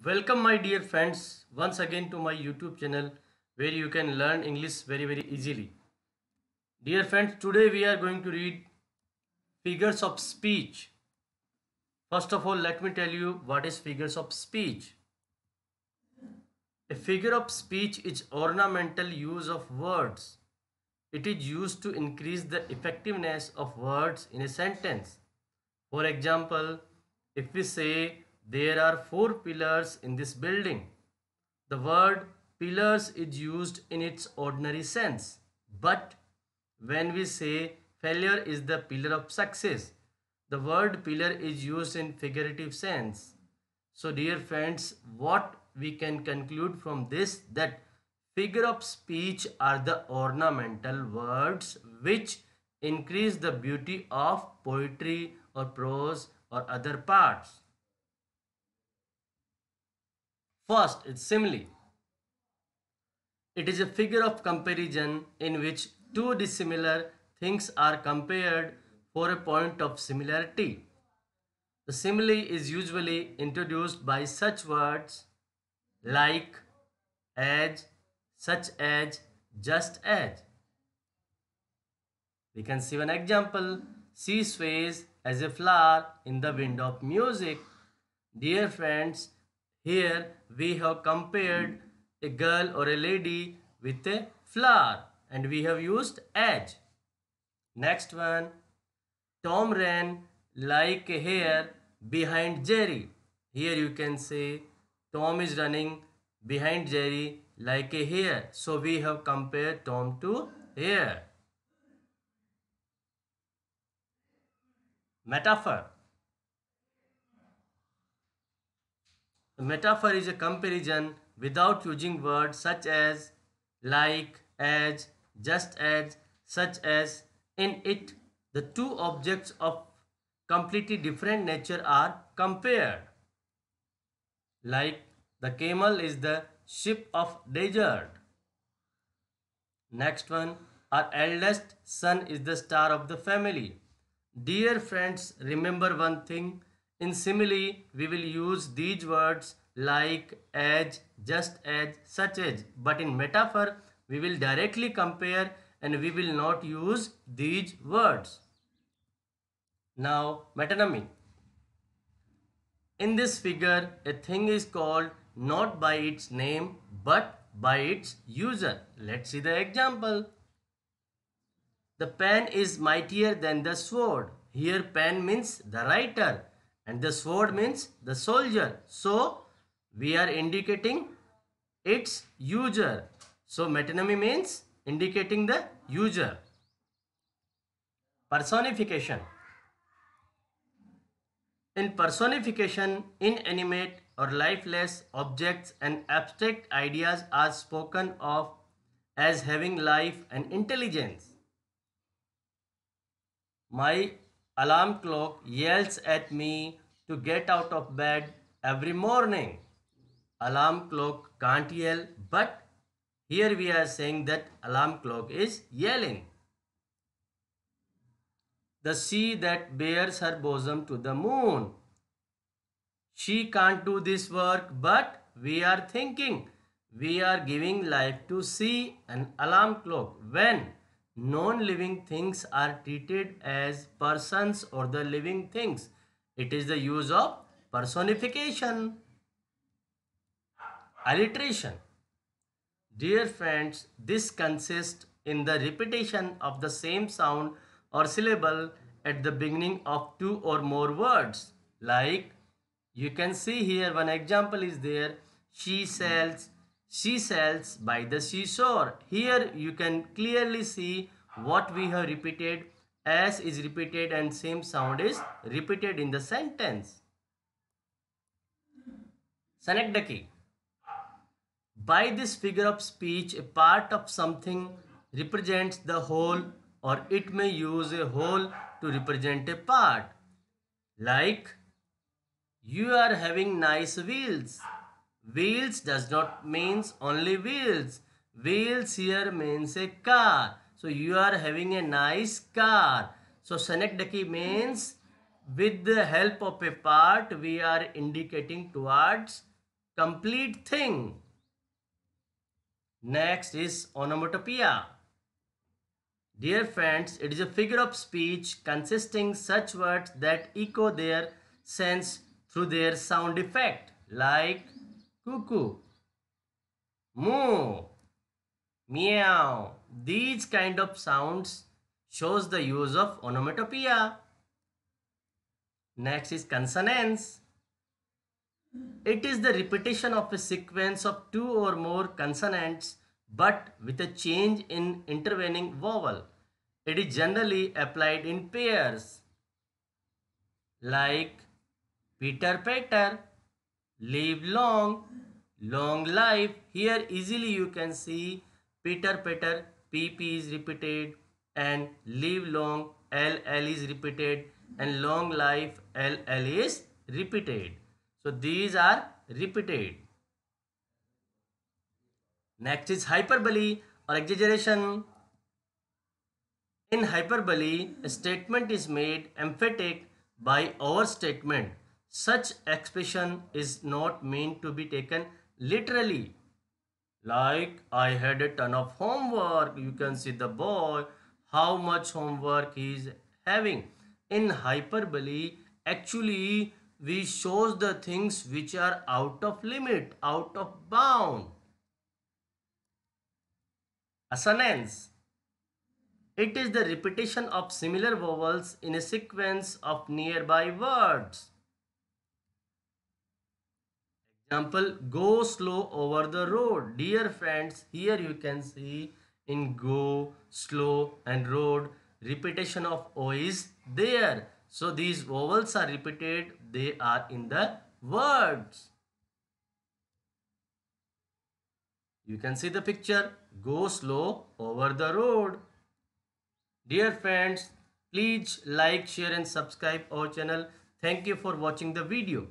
Welcome my dear friends once again to my YouTube channel where you can learn English very easily. Dear friends, today we are going to read figures of speech. First of all, let me tell you what is figures of speech. A figure of speech is ornamental use of words. It is used to increase the effectiveness of words in a sentence. For example, if we say there are four pillars in this building, the word pillars is used in its ordinary sense. But when we say failure is the pillar of success, the word pillar is used in figurative sense. So dear friends, what we can conclude from this that figure of speech are the ornamental words which increase the beauty of poetry or prose or other parts. First, it's simile. It is a figure of comparison in which two dissimilar things are compared for a point of similarity. The simile is usually introduced by such words like, as, such as, just as. We can see one example. She sways as a flower in the wind of music. Dear friends, here we have compared a girl or a lady with a flower and we have used as. Next one, Tom ran like a hare behind Jerry. Here you can say Tom is running behind Jerry like a hare. So we have compared Tom to hare. Metaphor. A metaphor is a comparison without using words such as, like, as, just as, such as. In it, the two objects of completely different nature are compared. Like the camel is the ship of desert. Next one, our eldest son is the star of the family. Dear friends, remember one thing. In simile, we will use these words like, as, just as, such as. But in metaphor, we will directly compare and we will not use these words. Now, metonymy. In this figure, a thing is called not by its name but by its user. Let's see the example. The pen is mightier than the sword. Here pen means the writer and the sword means the soldier. So we are indicating its user. So metonymy means indicating the user. Personification. In personification, inanimate or lifeless objects and abstract ideas are spoken of as having life and intelligence. My alarm clock yells at me to get out of bed every morning. Alarm clock can't yell, but here we are saying that alarm clock is yelling. The sea that bears her bosom to the moon. She can't do this work, but we are thinking. We are giving life to sea, an alarm clock. When non-living things are treated as persons or the living things, it is the use of personification. Alliteration. Dear friends, this consists in the repetition of the same sound or syllable at the beginning of two or more words. Like you can see here one example is there. She sells by the seashore. Here you can clearly see what we have repeated. As is repeated and same sound is repeated in the sentence. Synecdoche. By this figure of speech, a part of something represents the whole or it may use a whole to represent a part. Like, you are having nice wheels. Wheels does not means only wheels. Wheels here means a car. So you are having a nice car. So synecdoche means with the help of a part we are indicating towards complete thing. Next is onomatopoeia. Dear friends, it is a figure of speech consisting such words that echo their sense through their sound effect, like cuckoo, moo, meow. These kind of sounds shows the use of onomatopoeia. Next is consonants. It is the repetition of a sequence of two or more consonants but with a change in intervening vowel. It is generally applied in pairs like Peter Peter, live long, long life. Here easily you can see Peter Peter, PP is repeated, and live long, LL is repeated, and long life, LL is repeated. So these are repeated. Next is hyperbole or exaggeration. In hyperbole, a statement is made emphatic by overstatement. Such expression is not meant to be taken literally. Like, I had a ton of homework. You can see the boy, how much homework he is having. In hyperbole, actually, we shows the things which are out of limit, out of bound. Assonance. It is the repetition of similar vowels in a sequence of nearby words. Example, go slow over the road. Dear friends, here you can see in go, slow and road, repetition of O is there. So these vowels are repeated, they are in the words. You can see the picture, go slow over the road. Dear friends, please like, share and subscribe our channel. Thank you for watching the video.